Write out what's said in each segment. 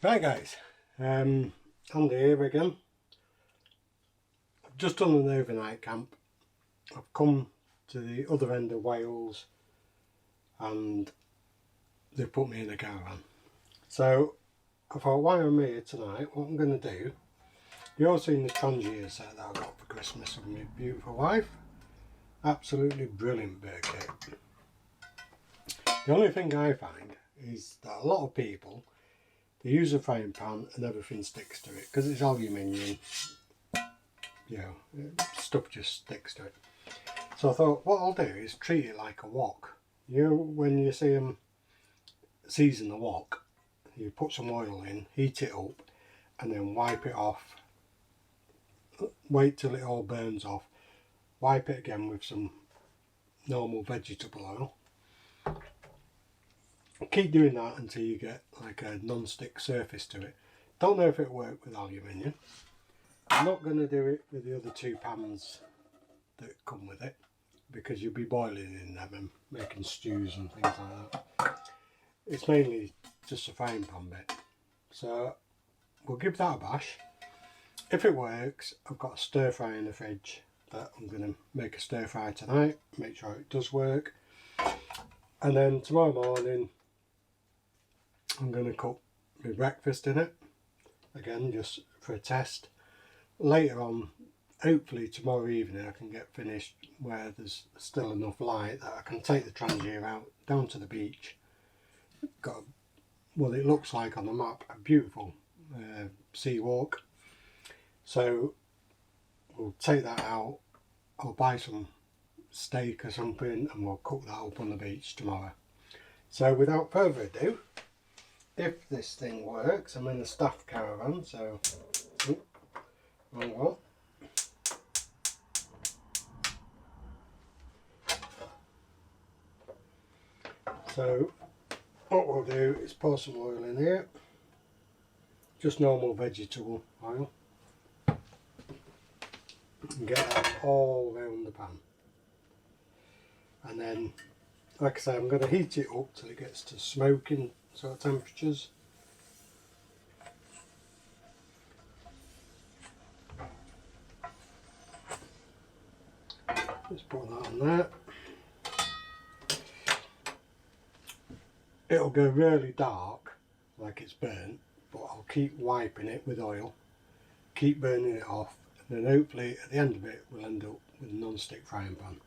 Right guys, Andy here again. I've just done an overnight camp. I've come to the other end of Wales and they've put me in a caravan. So I thought, while I'm here tonight, what I'm going to do, you've all seen the Trangia set that I got for Christmas from my beautiful wife. Absolutely brilliant bird kit. The only thing I find is that a lot of people, they use a frying pan and everything sticks to it because it's aluminium. You know, stuff just sticks to it. So I thought what I'll do is treat it like a wok. You know, when you see them season the wok, you put some oil in, heat it up, and then wipe it off. Wait till it all burns off. Wipe it again with some normal vegetable oil. Keep doing that until you get like a non-stick surface to it. Don't know if it'll work with aluminium. I'm not going to do it with the other two pans that come with it because you'll be boiling in them and making stews and things like that. It's mainly just a frying pan bit. So we'll give that a bash. If it works, I've got a stir fry in the fridge that I'm going to make a stir fry tonight, make sure it does work. And then tomorrow morning I'm going to cook my breakfast in it, again just for a test. Later on, hopefully tomorrow evening, I can get finished where there's still enough light that I can take the Trangia out down to the beach. Got what it looks like on the map, a beautiful sea walk. So we'll take that out, I'll buy some steak or something and we'll cook that up on the beach tomorrow. So without further ado, if this thing works, I'm in the staff caravan, so wrong one. So what we'll do is pour some oil in here, just normal vegetable oil, and get that all around the pan. And then, like I say, I'm going to heat it up till it gets to smoking sort of temperatures. Just put that on there. It'll go really dark, like it's burnt, but I'll keep wiping it with oil, keep burning it off, and then hopefully at the end of it we'll end up with a non-stick frying pan.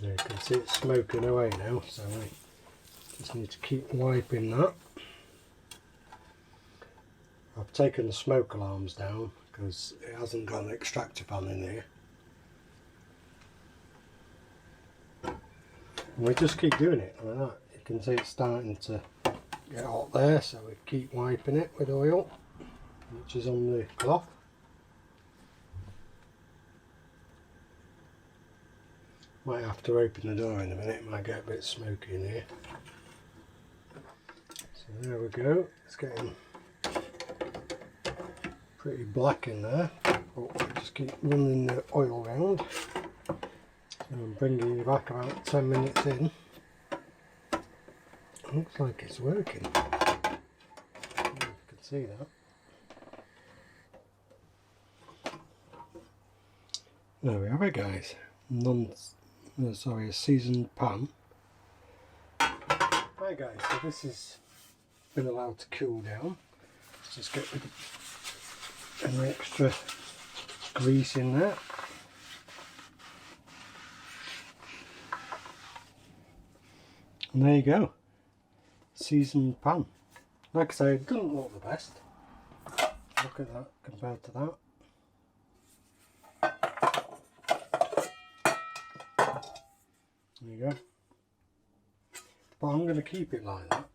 There you can see it's smoking away now, so we just need to keep wiping that. I've taken the smoke alarms down because it hasn't got an extractor pan in here. And we just keep doing it like that. You can see it's starting to get hot there, so we keep wiping it with oil, which is on the cloth. Might have to open the door in a minute, it might get a bit smoky in here. So there we go, it's getting pretty black in there, but we'll just keep running the oil around. So I'm bringing you back about 10 minutes in. Looks like it's working. You can see that. There we have it guys. A seasoned pan. Right guys, so this has been allowed to cool down. Let's just get rid of any extra grease in there. And there you go, seasoned pan. Like I say, it doesn't look the best. Look at that compared to that. There you go. But I'm going to keep it like that.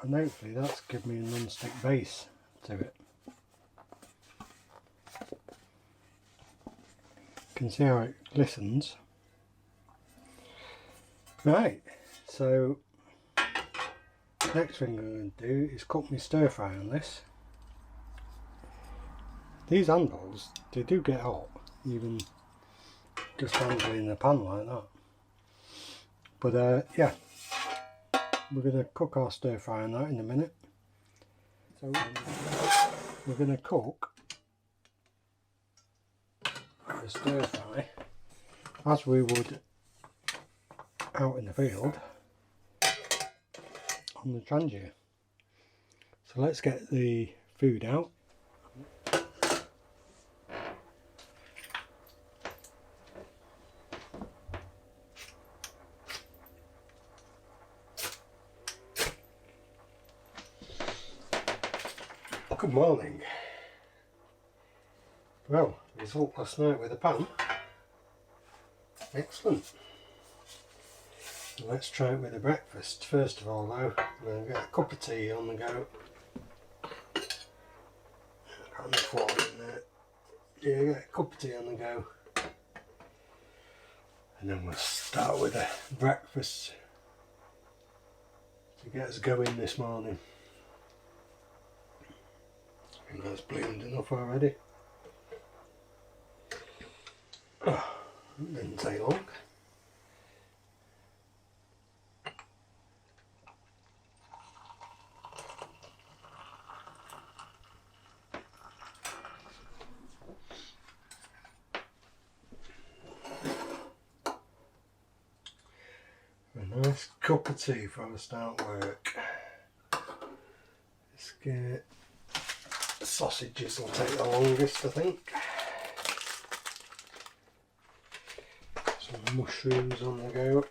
And hopefully that's given me a non-stick base to it. You can see how it glistens. Right, so next thing I'm going to do is cook my stir fry on this. These handles, they do get hot, even just handling the pan like that. But yeah, we're going to cook our stir fry on that in a minute. So we're going to cook the stir fry as we would out in the field on the Trangia. So let's get the food out. Good morning. Well, result last night with the pan. Excellent. Let's try it with a breakfast. First of all though, I'm going to get a cup of tea on the go. Got enough water in there. Yeah, get a cup of tea on the go. And then we'll start with a breakfast to get us going this morning. I think that's bloomed enough already. Oh, it didn't take long. A nice cup of tea before I start work. Let's get sausages will take the longest, I think. Some mushrooms on the go.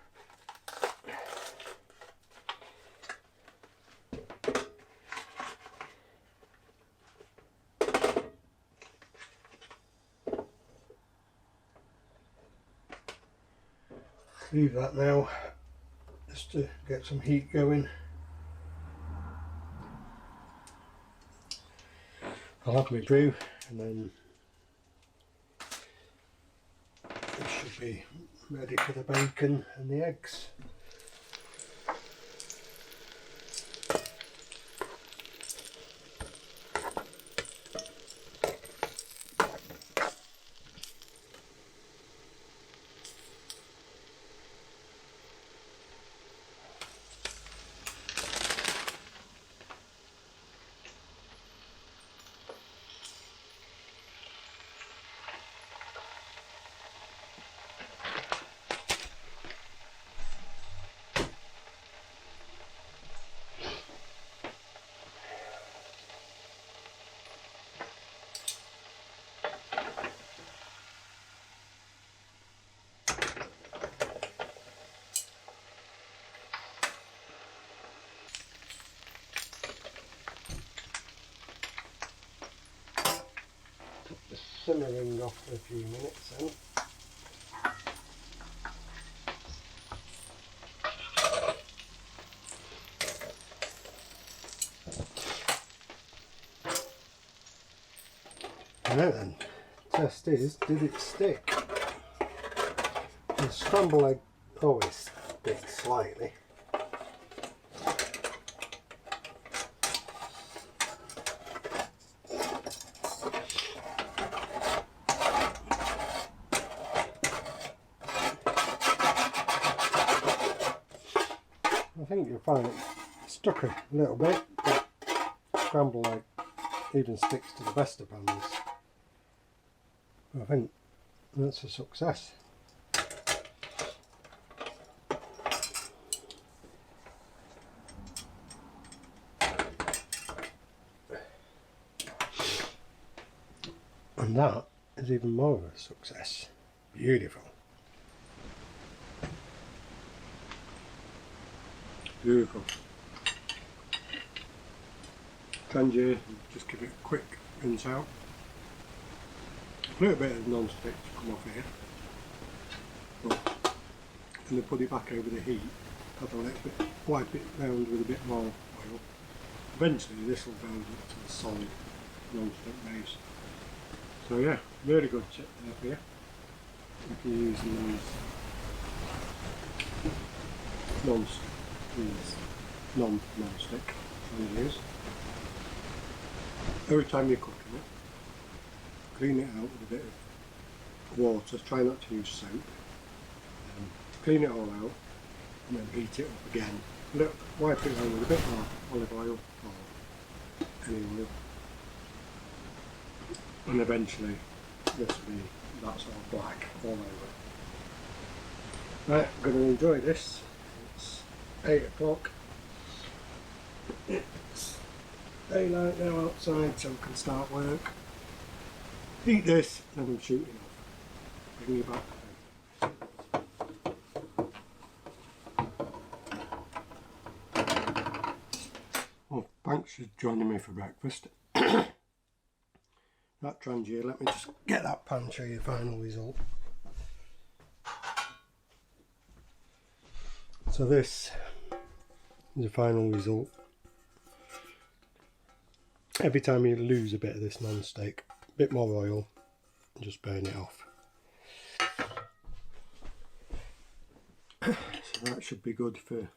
Leave that now, just to get some heat going. I'll have my brew and then it should be ready for the bacon and the eggs. Simmering off for a few minutes then. Now then, test is, did it stick? The scrambled egg always sticks slightly. I think you'll find it stuck a little bit, but scrambled egg even sticks to the best of pans. I think that's a success. And that is even more of a success. Beautiful. Beautiful. Trangia, just give it a quick rinse out. A little bit of non-stick to come off here. But when they put it back over the heat, add a little bit, wipe it round with a bit more oil. Eventually this will build up to a solid non-stick base. So yeah, really good tip there for you if you're using these non-stick Trangias. Every time you're cooking it, clean it out with a bit of water, try not to use soap, clean it all out, and then heat it up again. Wipe it around with a bit more olive oil or any oil, and eventually this will be that sort of black all over. Right, I'm going to enjoy this. It's 8 o'clock. It's daylight now outside, so we can start work. Eat this, and I'm shooting off. Bring you back. Well, thanks for joining me for breakfast. That Trangia, let me just get that pan and show you the final result. So this is the final result. Every time you lose a bit of this non-stick, a bit more oil, and just burn it off. So that should be good for,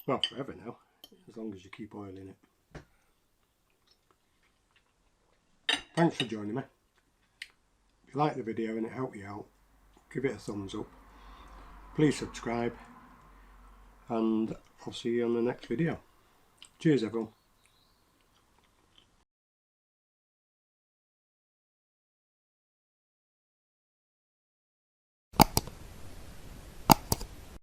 well, forever now, as long as you keep oiling it. Thanks for joining me. If you like the video and it helped you out, give it a thumbs up. Please subscribe, and I'll see you on the next video. Cheers everyone.